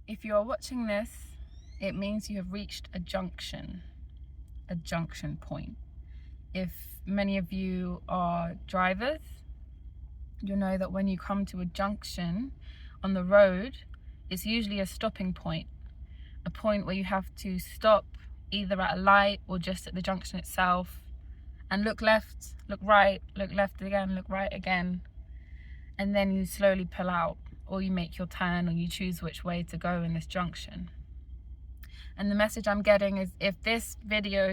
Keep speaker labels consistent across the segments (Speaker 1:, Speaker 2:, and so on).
Speaker 1: If you are watching this, it means you have reached a junction point. If many of you are drivers, you'll know that when you come to a junction on the road, it's usually a stopping point, a point where you have to stop either at a light or just at the junction itself and look left, look right, look left again, look right again, and then you slowly pull out, or you make your turn, or you choose which way to go in this junction. And the message I'm getting is, if this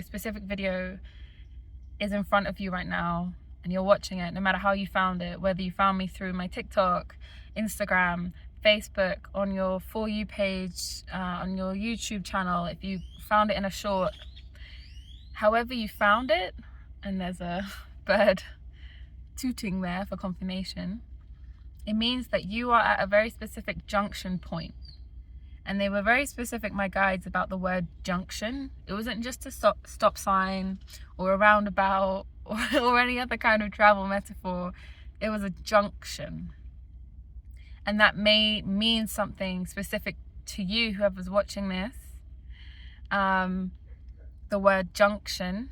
Speaker 1: specific video is in front of you right now and you're watching it, no matter how you found it, whether you found me through my TikTok, Instagram, Facebook, on your For You page, on your YouTube channel, if you found it in a short, however you found it, and there's a bird tooting there for confirmation, it means that you are at a very specific junction point. And they were very specific, my guides, about the word junction. It wasn't just a stop sign or a roundabout or any other kind of travel metaphor. It was a junction. And that may mean something specific to you, whoever's watching this, the word junction.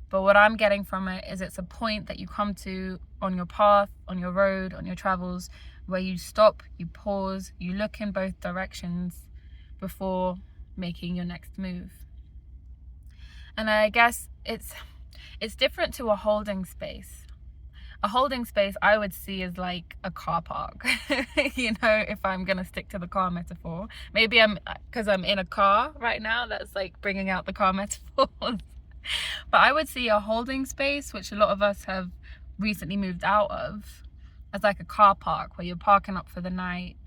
Speaker 1: But what I'm getting from it is it's a point that you come to on your path, on your road, on your travels, where you stop, you pause, you look in both directions before making your next move. And I guess it's different to a holding space. A holding space I would see as like a car park, you know, if I'm gonna stick to the car metaphor. Maybe because I'm in a car right now, that's like bringing out the car metaphors. But I would see a holding space, which a lot of us have recently moved out of, as like a car park where you're parking up for the night,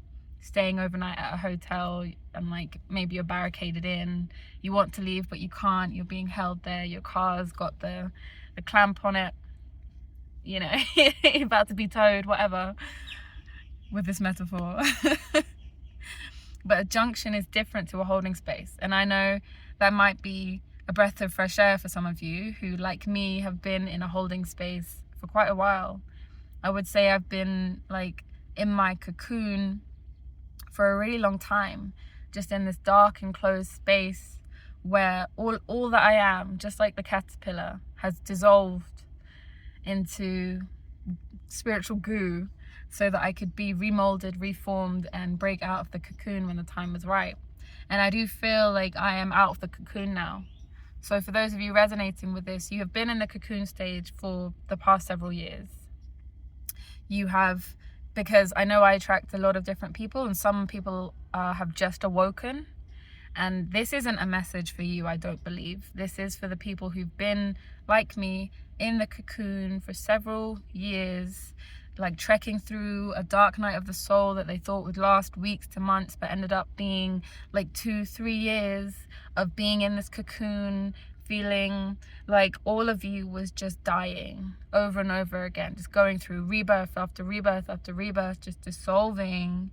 Speaker 1: staying overnight at a hotel, and like maybe you're barricaded in, you want to leave but you can't, you're being held there, your car's got the clamp on it, you know, you're about to be towed, whatever, with this metaphor. But a junction is different to a holding space, and I know that might be a breath of fresh air for some of you who, like me, have been in a holding space for quite a while. I would say I've been like in my cocoon for a really long time, just in this dark enclosed space where all that I am, just like the caterpillar, has dissolved into spiritual goo so that I could be remolded, reformed, and break out of the cocoon when the time was right. And I do feel like I am out of the cocoon now. So for those of you resonating with this, you have been in the cocoon stage for the past several years. You have, because I know I attract a lot of different people, and some people have just awoken. And this isn't a message for you, I don't believe. This is for the people who've been, like me, in the cocoon for several years, like trekking through a dark night of the soul that they thought would last weeks to months, but ended up being like 2-3 years of being in this cocoon, feeling like all of you was just dying over and over again, just going through rebirth after rebirth after rebirth, just dissolving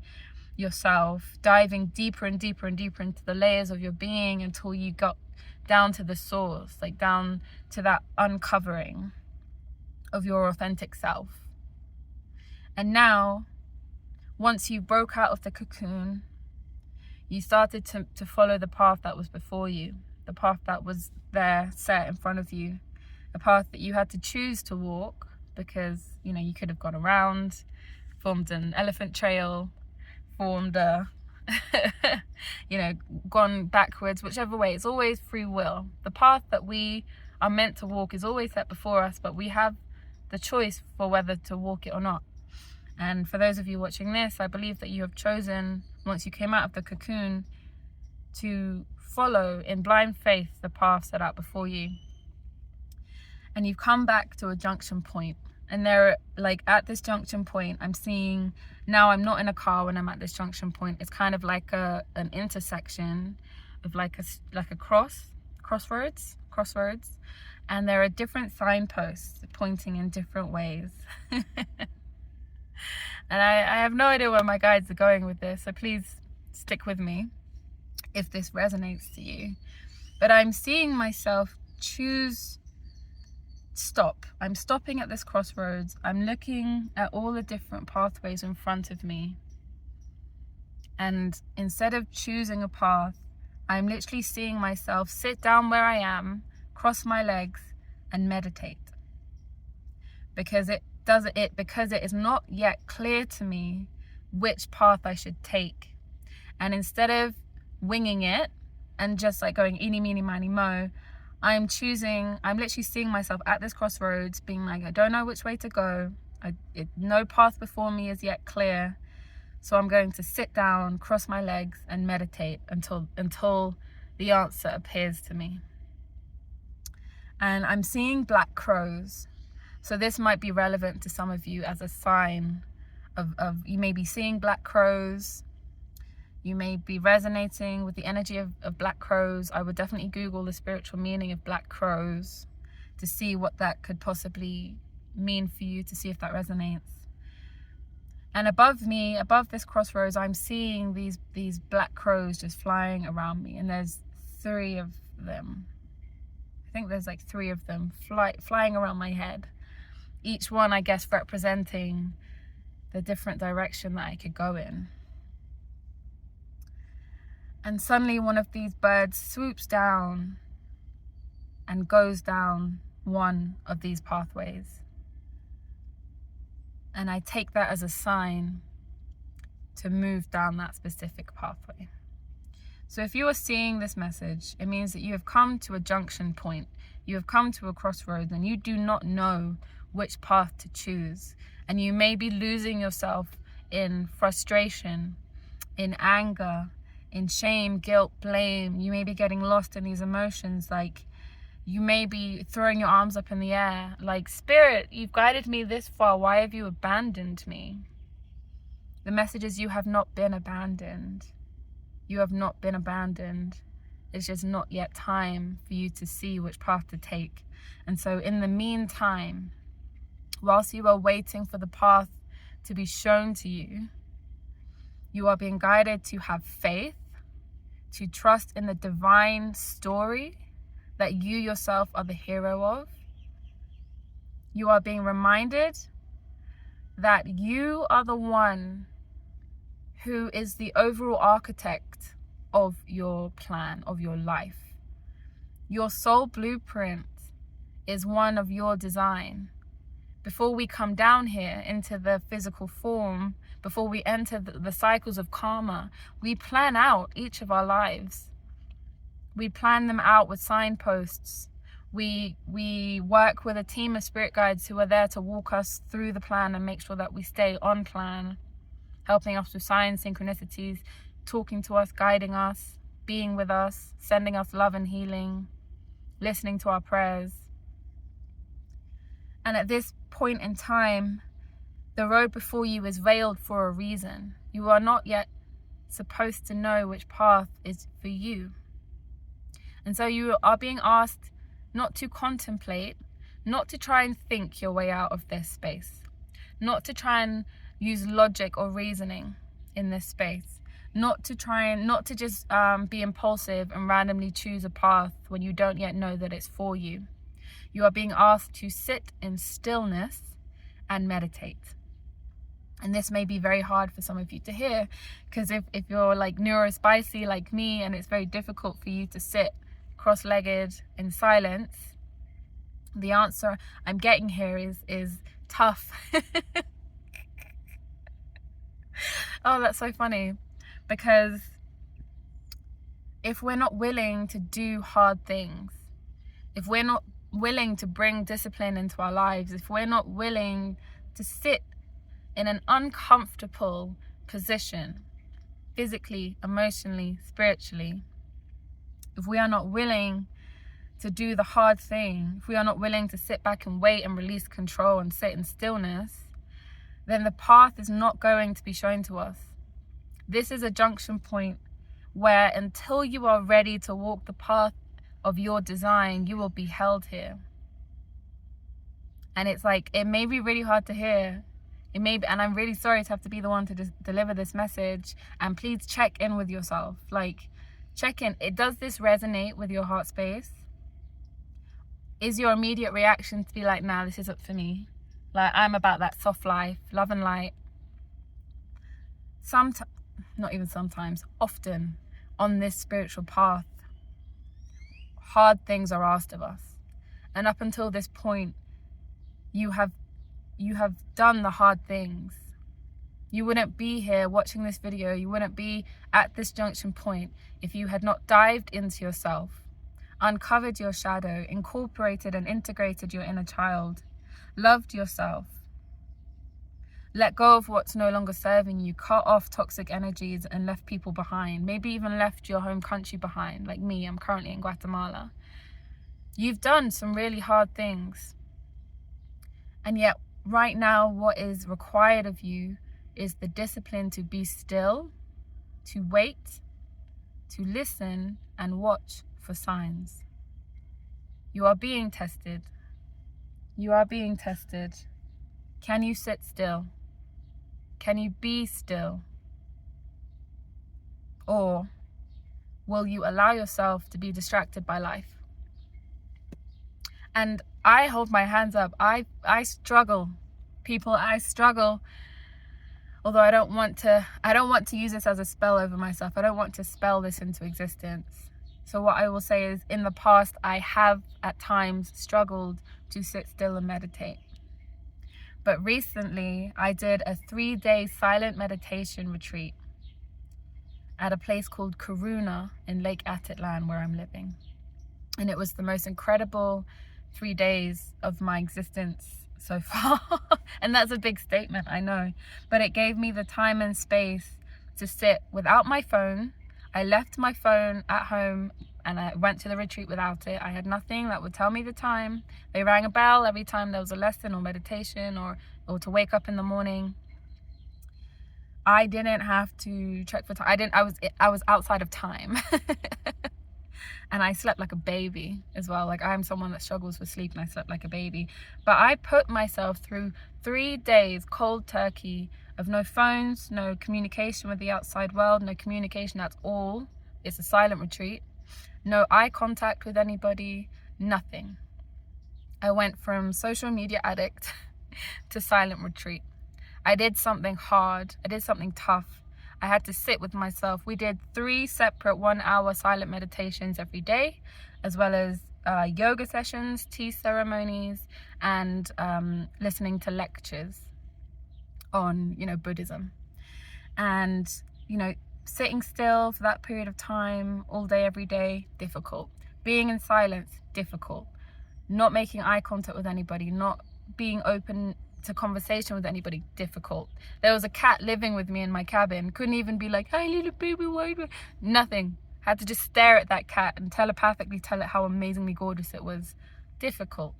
Speaker 1: yourself, diving deeper and deeper and deeper into the layers of your being until you got down to the source, like down to that uncovering of your authentic self. And now, once you broke out of the cocoon, you started to follow the path that was before you, the path that was there set in front of you, a path that you had to choose to walk because, you know, you could have gone around, formed an elephant trail, formed a, you know, gone backwards, whichever way. It's always free will. The path that we are meant to walk is always set before us, but we have the choice for whether to walk it or not. And for those of you watching this, I believe that you have chosen, once you came out of the cocoon, to follow in blind faith the path set out before you. And you've come back to a junction point. And there, like at this junction point, I'm seeing, now I'm not in a car when I'm at this junction point. It's kind of like an intersection of like a crossroads. And there are different signposts pointing in different ways. And I have no idea where my guides are going with this, so please stick with me if this resonates to you. But I'm seeing myself choose stop. I'm stopping at this crossroads. I'm looking at all the different pathways in front of me. And instead of choosing a path, I'm literally seeing myself sit down where I am, cross my legs, and meditate. Because it is not yet clear to me which path I should take. And instead of winging it and just like going eeny, meeny, miny, mo, I'm literally seeing myself at this crossroads being like, I don't know which way to go. No path before me is yet clear. So I'm going to sit down, cross my legs, and meditate until the answer appears to me. And I'm seeing black crows. So this might be relevant to some of you as a sign of you may be seeing black crows. You may be resonating with the energy of black crows. I would definitely Google the spiritual meaning of black crows to see what that could possibly mean for you, to see if that resonates. And above me, above this crossroads, I'm seeing these black crows just flying around me. And there's 3 of them. I think there's like 3 of them flying around my head. Each one, I guess, representing the different direction that I could go in. And suddenly one of these birds swoops down and goes down one of these pathways. And I take that as a sign to move down that specific pathway. So if you are seeing this message, it means that you have come to a junction point. You have come to a crossroads and you do not know which path to choose. And you may be losing yourself in frustration, in anger, in shame, guilt, blame. You may be getting lost in these emotions. Like, you may be throwing your arms up in the air. Like, Spirit, you've guided me this far. Why have you abandoned me? The message is you have not been abandoned. You have not been abandoned. It's just not yet time for you to see which path to take. And so in the meantime, whilst you are waiting for the path to be shown to you, you are being guided to have faith, to trust in the divine story that you yourself are the hero of. You are being reminded that you are the one who is the overall architect of your plan, of your life. Your soul blueprint is one of your design. Before we come down here into the physical form, before we enter the cycles of karma, we plan out each of our lives. We plan them out with signposts. We work with a team of spirit guides who are there to walk us through the plan and make sure that we stay on plan, helping us with signs, synchronicities, talking to us, guiding us, being with us, sending us love and healing, listening to our prayers. And at this point in time, the road before you is veiled for a reason. You are not yet supposed to know which path is for you. And so you are being asked not to contemplate, not to try and think your way out of this space, not to try and use logic or reasoning in this space, not to just be impulsive and randomly choose a path when you don't yet know that it's for you. You are being asked to sit in stillness and meditate. And this may be very hard for some of you to hear, because if you're like neurospicy like me and it's very difficult for you to sit cross-legged in silence, the answer I'm getting here is tough. Oh, that's so funny, because if we're not willing to do hard things, if we're not willing to bring discipline into our lives, if we're not willing to sit in an uncomfortable position, physically, emotionally, spiritually, if we are not willing to do the hard thing, if we are not willing to sit back and wait and release control and sit in stillness, then the path is not going to be shown to us. This is a junction point where until you are ready to walk the path of your design, you will be held here. And it's like, it may be really hard to hear. It may be, and I'm really sorry to have to be the one to deliver this message. And please check in with yourself. Like, check in. Does this resonate with your heart space? Is your immediate reaction to be like, nah, this isn't for me? Like, I'm about that soft life, love and light. not even sometimes, often on this spiritual path, hard things are asked of us. And up until this point, you have done the hard things. You wouldn't be here watching this video, you wouldn't be at this junction point if you had not dived into yourself, uncovered your shadow, incorporated and integrated your inner child, loved yourself, let go of what's no longer serving you, cut off toxic energies and left people behind, maybe even left your home country behind, like me. I'm currently in Guatemala. You've done some really hard things. And yet, right now, what is required of you is the discipline to be still, to wait, to listen, and watch for signs. You are being tested. You are being tested. Can you sit still? Can you be still? Or will you allow yourself to be distracted by life? And I hold my hands up. I struggle. People, I struggle. Although I don't want to use this as a spell over myself. I don't want to spell this into existence. So what I will say is, in the past, I have at times struggled to sit still and meditate. But recently, I did a 3-day silent meditation retreat at a place called Karuna in Lake Atitlan, where I'm living. And it was the most incredible 3 days of my existence so far. And that's a big statement, I know. But it gave me the time and space to sit without my phone. I left my phone at home and I went to the retreat without it. I had nothing that would tell me the time. They rang a bell every time there was a lesson or meditation or to wake up in the morning. I didn't have to check for time. I was outside of time. And I slept like a baby as well. Like, I'm someone that struggles with sleep, and I slept like a baby. But I put myself through 3 days cold turkey of no phones, no communication with the outside world, no communication at all. It's a silent retreat. No eye contact with anybody, nothing. I went from social media addict to silent retreat. I did something hard. I did something tough. I had to sit with myself. We did 3 separate 1-hour silent meditations every day, as well as yoga sessions, tea ceremonies, and listening to lectures on, Buddhism. And, sitting still for that period of time, all day, every day, difficult. Being in silence, difficult. Not making eye contact with anybody, not being open to conversation with anybody, difficult. There was a cat living with me in my cabin. Couldn't even be like, "Hi little baby, why?" Nothing. Had to just stare at that cat and telepathically tell it how amazingly gorgeous it was. Difficult.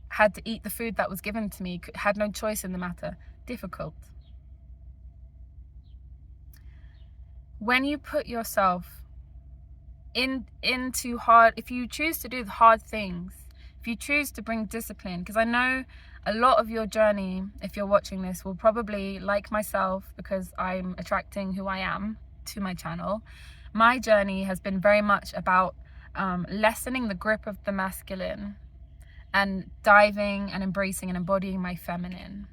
Speaker 1: Had to eat the food that was given to me. Had no choice in the matter. Difficult. When you put yourself into hard, if you choose to do the hard things, if you choose to bring discipline, because I know a lot of your journey, if you're watching this, will probably, like myself, because I'm attracting who I am to my channel, my journey has been very much about lessening the grip of the masculine and diving and embracing and embodying my feminine.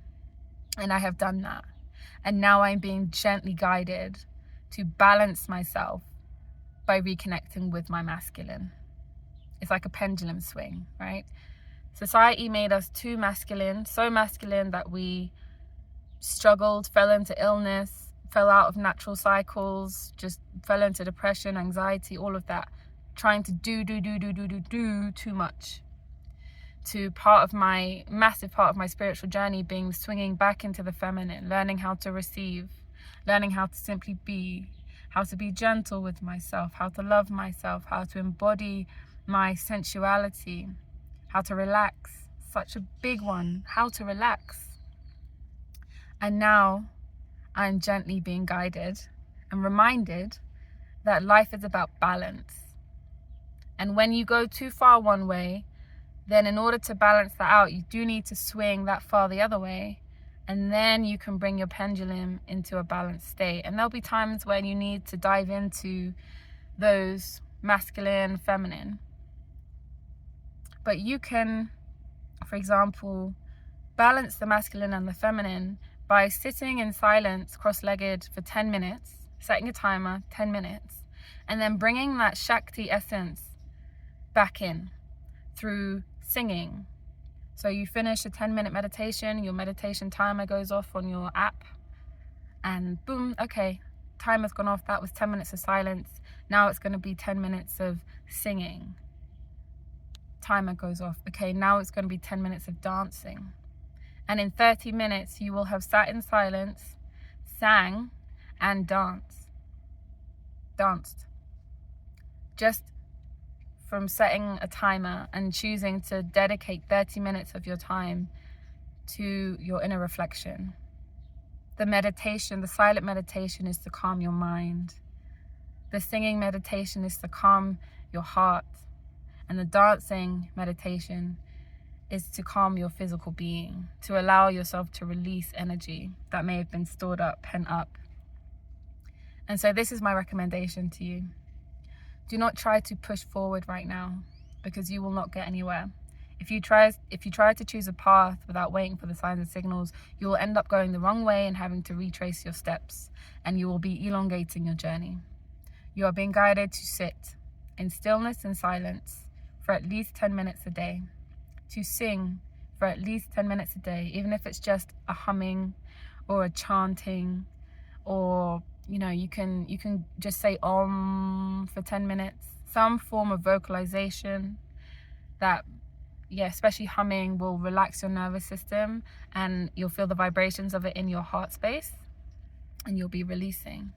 Speaker 1: And I have done that. And now I'm being gently guided to balance myself by reconnecting with my masculine. It's like a pendulum swing, right? Society made us too masculine, so masculine that we struggled, fell into illness, fell out of natural cycles, just fell into depression, anxiety, all of that, trying to do too much. To massive part of my spiritual journey being swinging back into the feminine, learning how to receive, learning how to simply be, how to be gentle with myself, how to love myself, how to embody my sensuality, how to relax. Such a big one, how to relax. And now I'm gently being guided and reminded that life is about balance. And when you go too far one way, then in order to balance that out, you do need to swing that far the other way. And then you can bring your pendulum into a balanced state. And there'll be times when you need to dive into those masculine, feminine. But you can, for example, balance the masculine and the feminine by sitting in silence, cross-legged for 10 minutes, setting a timer, 10 minutes, and then bringing that Shakti essence back in through singing. So you finish a 10-minute meditation, your meditation timer goes off on your app, and boom, okay, timer's gone off. That was 10 minutes of silence. Now it's going to be 10 minutes of singing. Timer goes off. Okay, now it's going to be 10 minutes of dancing. And in 30 minutes, you will have sat in silence, sang, and danced. Just from setting a timer and choosing to dedicate 30 minutes of your time to your inner reflection. The meditation, the silent meditation, is to calm your mind. The singing meditation is to calm your heart. And the dancing meditation is to calm your physical being, to allow yourself to release energy that may have been stored up, pent up. And so this is my recommendation to you. Do not try to push forward right now, because you will not get anywhere. If you try to choose a path without waiting for the signs and signals, you will end up going the wrong way and having to retrace your steps, and you will be elongating your journey. You are being guided to sit in stillness and silence for at least 10 minutes a day, to sing for at least 10 minutes a day, even if it's just a humming or a chanting, or you can just say Om for 10 minutes, some form of vocalization that, especially humming, will relax your nervous system, and you'll feel the vibrations of it in your heart space, and you'll be releasing.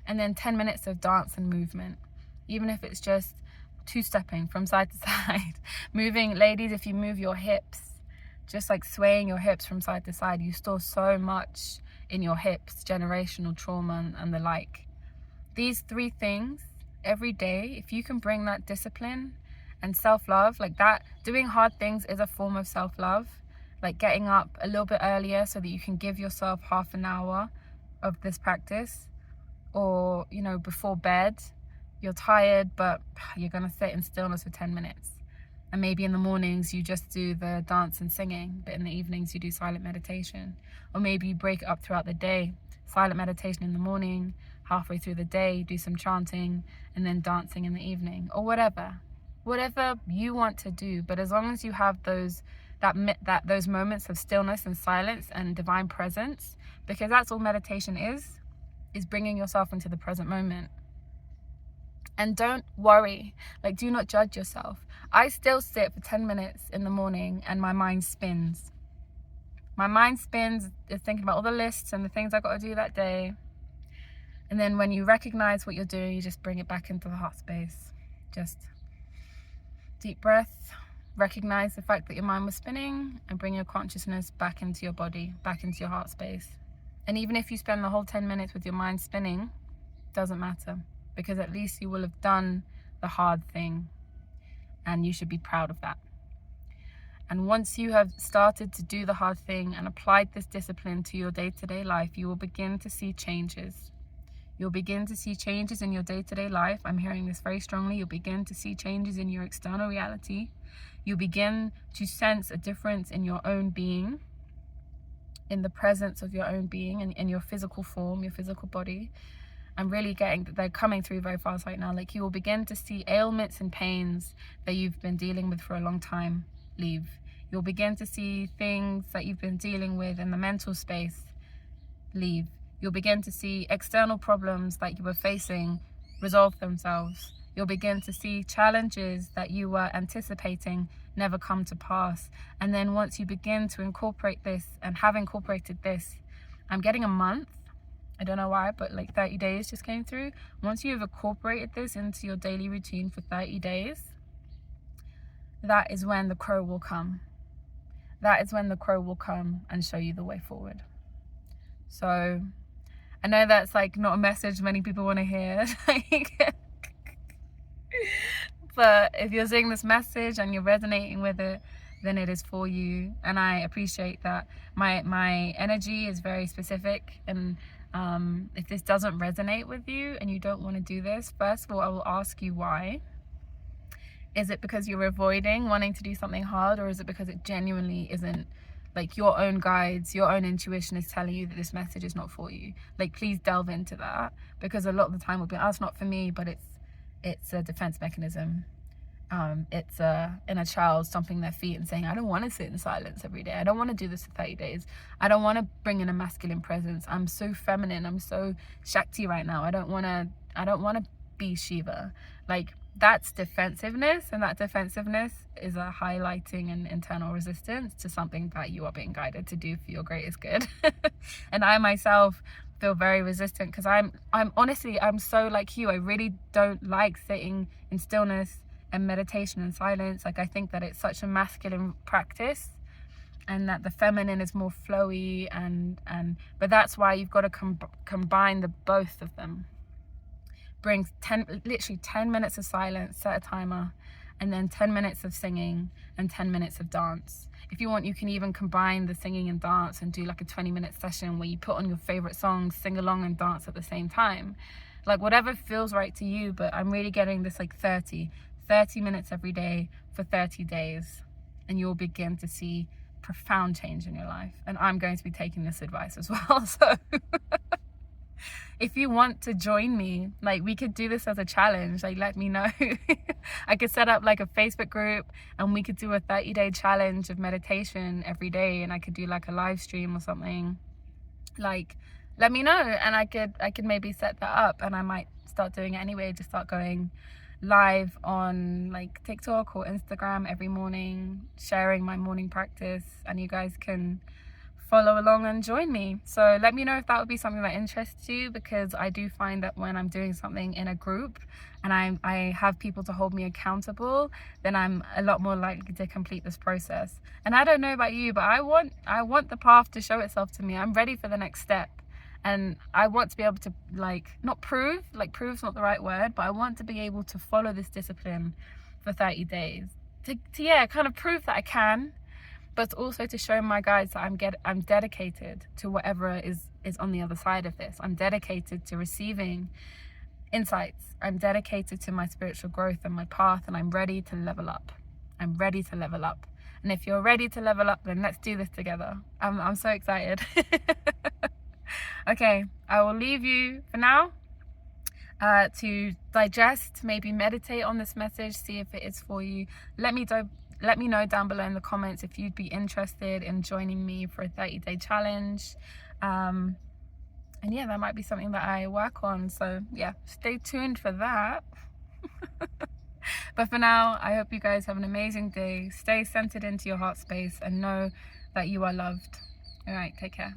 Speaker 1: And then 10 minutes of dance and movement, even if it's just two-stepping from side to side. Moving, ladies, if you move your hips, just like swaying your hips from side to side, you store so much in your hips, generational trauma and the like. These 3 things every day, if you can bring that discipline and self-love, like that, doing hard things is a form of self-love, like getting up a little bit earlier so that you can give yourself half an hour of this practice, or before bed, you're tired but you're gonna sit in stillness for 10 minutes, and maybe in the mornings you just do the dance and singing, but in the evenings you do silent meditation. Or maybe you break it up throughout the day, silent meditation in the morning, halfway through the day do some chanting, and then dancing in the evening, or whatever you want to do. But as long as you have those moments of stillness and silence and divine presence, because that's all meditation is bringing yourself into the present moment. And don't worry, do not judge yourself. I still sit for 10 minutes in the morning and my mind spins. Is thinking about all the lists and the things I got to do that day. And then when you recognize what you're doing, you just bring it back into the heart space. Just deep breath, recognize the fact that your mind was spinning, and bring your consciousness back into your body, back into your heart space. And even if you spend the whole 10 minutes with your mind spinning, doesn't matter, because at least you will have done the hard thing, and you should be proud of that. And once you have started to do the hard thing and applied this discipline to your day-to-day life, you will begin to see changes. You'll begin to see changes in your day-to-day life. I'm hearing this very strongly. You'll begin to see changes in your external reality. You'll begin to sense a difference in your own being, in the presence of your own being, and in your physical form, your physical body. I'm really getting that they're coming through very fast right now. You will begin to see ailments and pains that you've been dealing with for a long time leave. You'll begin to see things that you've been dealing with in the mental space leave. You'll begin to see external problems that you were facing resolve themselves. You'll begin to see challenges that you were anticipating never come to pass. And then once you begin to incorporate this, and have incorporated this, I'm getting a month. I don't know why, but 30 days just came through. Once you've incorporated this into your daily routine for 30 days, that is when the crow will come. That is when the crow will come and show you the way forward. So I know that's not a message many people want to hear. But if you're seeing this message and you're resonating with it, then it is for you. And I appreciate that. My energy is very specific, and if this doesn't resonate with you and you don't want to do this, first of all, I will ask you why. Is it because you're avoiding wanting to do something hard, or is it because it genuinely isn't like your own guides, your own intuition is telling you that this message is not for you, like please delve into that, because a lot of the time we'll be, oh, it's not for me, but it's a defense mechanism. It's a inner child stomping their feet and saying, I don't want to sit in silence every day. I don't want to do this for 30 days. I don't want to bring in a masculine presence. I'm so feminine. I'm so Shakti right now. I don't want to be Shiva. Like, that's defensiveness, and that defensiveness is a highlighting and internal resistance to something that you are being guided to do for your greatest good. And I myself feel very resistant, because I'm honestly, I'm so like you. I really don't like sitting in stillness and meditation and silence. Like, I think that it's such a masculine practice, and that the feminine is more flowy, but that's why you've got to combine the both of them. Bring literally 10 minutes of silence, set a timer, and then 10 minutes of singing and 10 minutes of dance. If you want, you can even combine the singing and dance and do like a 20-minute session where you put on your favorite songs, sing along and dance at the same time. Like, whatever feels right to you, but I'm really getting this like 30 minutes every day for 30 days, and you'll begin to see profound change in your life. And I'm going to be taking this advice as well. So if you want to join me, like, we could do this as a challenge. Like, let me know. I could set up like a Facebook group, and we could do a 30-day challenge of meditation every day, and I could do like a live stream or something. Like, let me know, and I could maybe set that up, and I might start doing it anyway. Just start going live on like TikTok or Instagram every morning, sharing my morning practice, and you guys can follow along and join me. So let me know if that would be something that interests you, because I do find that when I'm doing something in a group and I have people to hold me accountable, then I'm a lot more likely to complete this process. And I don't know about you, but I want the path to show itself to me. I'm ready for the next step. And I want to be able to, like, not prove, like prove's not the right word, but I want to be able to follow this discipline for 30 days to kind of prove that I can, but also to show my guides that I'm dedicated to whatever is on the other side of this. I'm dedicated to receiving insights. I'm dedicated to my spiritual growth and my path, and I'm ready to level up. I'm ready to level up. And if you're ready to level up, then let's do this together. I'm so excited. Okay, I will leave you for now to digest, maybe meditate on this message, see if it is for you. Let me know down below in the comments if you'd be interested in joining me for a 30-day challenge. And yeah, that might be something that I work on. So yeah, stay tuned for that. But for now, I hope you guys have an amazing day. Stay centered into your heart space and know that you are loved. All right, take care.